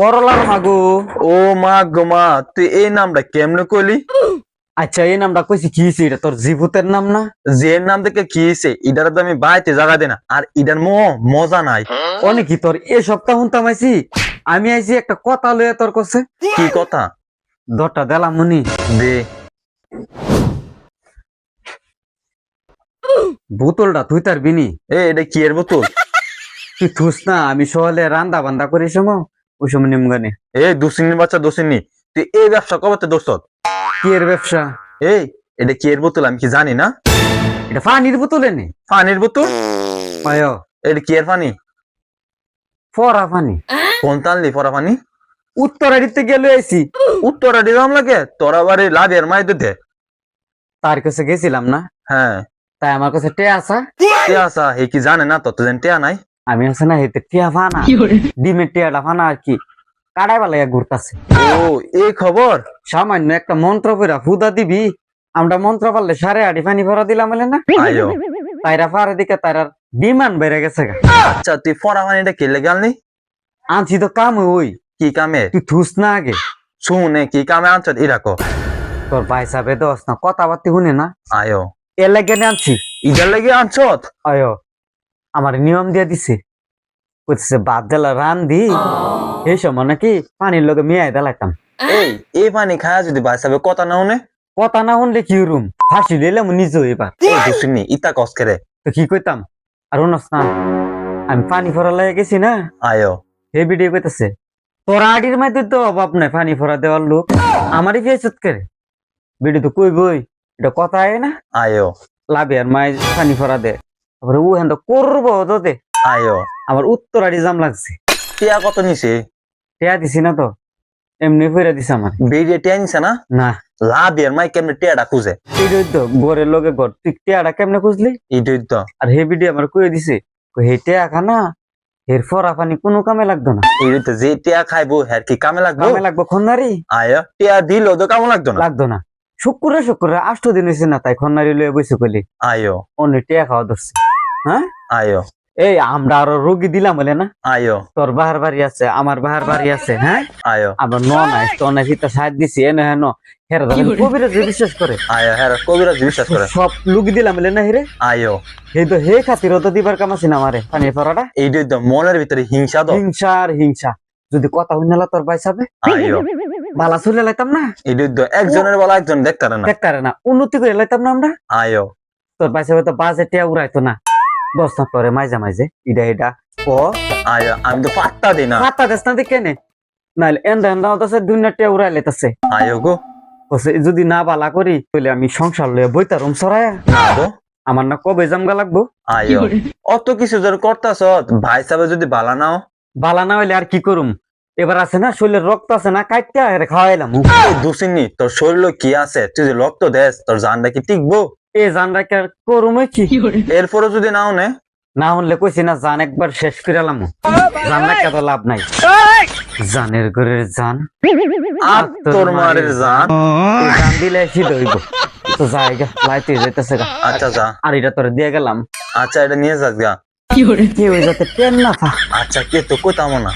করলার মাগো। ও মা গো মা, তুই এই নামটা কেমনে কইলি? আচ্ছা এই নামটা কইছি কি হইছে, এটা তোর জীবতের নাম না? যে নাম থেকে কি হয়েছে এটার তো আমি বাইতে জায়গা দেনা, আর এটার মজা নাই। অনেক কি তোর এ সপ্তাহ শুনতাম আইছি, আমি আইছি একটা কথা লইয়া তোর কাছে। কি কথা? দরটা দিলাম মনি দে। বোতলটা তুই তার বিনি এটা কি এর বোতল? তুই থুস না, আমি সহলে রান্দা বান্দা করি সময় ওই সময় নিমগানে। দুসিনি বাচ্চা দুসিনি, তুই এই ব্যবসা কবে দোস্ত? কি এর ব্যবসা? এটা কি এর বোতল আমি কি জানি না? এটা পানির বোতল এনে। পানির বোতল? আয় এটা কি এর পানি? ফরা পানি। কোন তানলি ফরা পানি? উত্তরাডিতে গেলে আইছি। উত্তরা দিলাম লাগে তোরা বাড়ি লাভের মাই দে। তার কাছে গেছিলাম না, হ্যাঁ তাই আমার কাছে টে আসা। টিয়া আসা হে কি জানে না তো যেন টিয়া নাই। আমি আছে না হেতে টিয়া ফানা, ডিমের টিয়াটা ফানা আর কি কাটাই পালাইয়া ঘুরতাছে। ও এই খবর? সামান্য একটা মন্ত্র পড়া ফুদা দিবি, আমরা মন্ত্র পারলে 8.5 পানি ভরা দিলাম বলে না। আয়ো তাইরা ফারে দিকে তাইরার বিমান বেড়ে গেছে গা। আচ্ছা তুই ফরা পানিটা খেলে গেলনি? আনছি তো কাম ওই। কি কামে? তুই থুস না আগে শুনে কি কামে আনছ ইরাকো? তোর ভাই সাহেব দোস না কথাবার্তি শুনে না, আয়ো এ লাগে আনছি। ইদার লাগে আনছ? আয় আমার নিয়ম দিয়ে দিছে, কইতেছে বাদ দিলা রান দি এই সময় নাকি পানির লগে মিয়াই দিলাইতাম। এই পানি খায়া যদি ভাই সাহেব কথা না শুনে? কথা না শুনলে কি রুম ফাঁসি লইলাম নিজে এবার। দুসিনি ইতা কস করে তো কি কইতাম আর উনস না, আমি পানি ভরা লাগে গেছি না। আয়ো হে ভিডিও কইতেছে তোর আডির মাইতে তো অভাব নাই পানি ভরা দেওয়ার লোক, আমারই ফেসত করে ভিডিও তো কই বই, এটা কথা আয় না। আয়ো লাভে আর মাই পানি ভরা দে, তারপরে ও হ্যাঁ করবো তো দে। আয়ো আমার উত্তর আড়ি জাম লাগছে। টিয়া কত নিছে? টেয়া দিছি না তো, এমনি ফিরে দিছে আমার। বেরিয়ে টিয়া নিছে না? না লাভের মাই কেমনে টিয়াটা খুঁজে? এইটাই তো ঘরের লগে ঘর, তুই টেয়াটা কেমনে খুঁজলি? এইটাই তো। আর হে ভিডিও আমার কয়ে দিছে হে টেয়া খানা এর ফরা পানি কোনো কামে লাগতো না। এইটাই তো, যে টিয়া খাইবো হ্যার কি কামে লাগবো? কামে লাগবো খন্নারি? আয়ো টিয়া দিল তো কামে লাগতো না? লাগতো না। শুক্রে 8 দিন হয়েছে না, তাই খন্নারি লয়ে বসে কইলি আয়ো অন্য টেয়া খাওয়া ধরছে। হ্যাঁ আয়ো এই আমরা আরো রোগী দিলাম বলে না, আয়ো তোর বাহার বাড়ি আছে আমার বাহার বাড়ি আছে। হ্যাঁ আয়ো আমরা ননাইতা সাহায্য দিছি এনে হেন হেরা কবিরাজ বিশ্বাস করে। আয়ো হ্যাঁ কবিরাজ বিশ্বাস করে। সব লুকি দিলাম বলে না হিরে। আয়ো হে তো হে খাতির তো দিবার কাম আছে না আমারে পানির পরাটা। এইটাই তো, মনের ভিতরে হিংসা তো। হিংসা যদি কথা হইনালা তোর ভাই সাবে আয়ো বালা চলে লাইতাম না। এইটাই তো, একজনের বলা একজন দেখতারে না। দেখতারে না, উন্নতি করে লাইতাম না আমরা। আয়ো তোর ভাই সাবে তো বাজেটে উড়াইতো না, দশ না তোরে মাঝে ইডা ও আয়ো আমি তো পাত্তা দিই না। পাতা দেশ না কেনে নাইলে এন্দা হতাছে দুনিয়াতে উড়াই লাইতাছে। আয়ো গো যদি না বালা করি তাহলে আমি সংসার লয়ে বইতারম সরায়া না গো। আমার না কবে জামগা লাগবো। আয়ো অত কিছু জোর করতাছ, ভাই সাহেব যদি বালা নাও? বালা না হইলে আর কি করুম, এবার আছে না শরীরের রক্ত আছে না কাইটা খাওয়াইলাম। দুসিনি তোর শরীর কি আছে, তুই যে রক্ত দেস তোর জানটা কি টিকবো? এ জান রাখে আর করুম কি? এরপরে যদি নাও নে? না হলে কইছি না জান একবার শেষ করিলাম, জান রাখে তো লাভ নাই। জানের ঘরের জান আর তোর মারের জান জান দিলে শীত হইব তো জায়গা লাইতে যেতেছে গা। আচ্ছা যা। আর এটা তোরে দিয়ে গেলাম। আচ্ছা এটা নিয়ে যাস গা। কি হয়ে যাতে টেন না থা। আচ্ছা কে তো কোথাও না।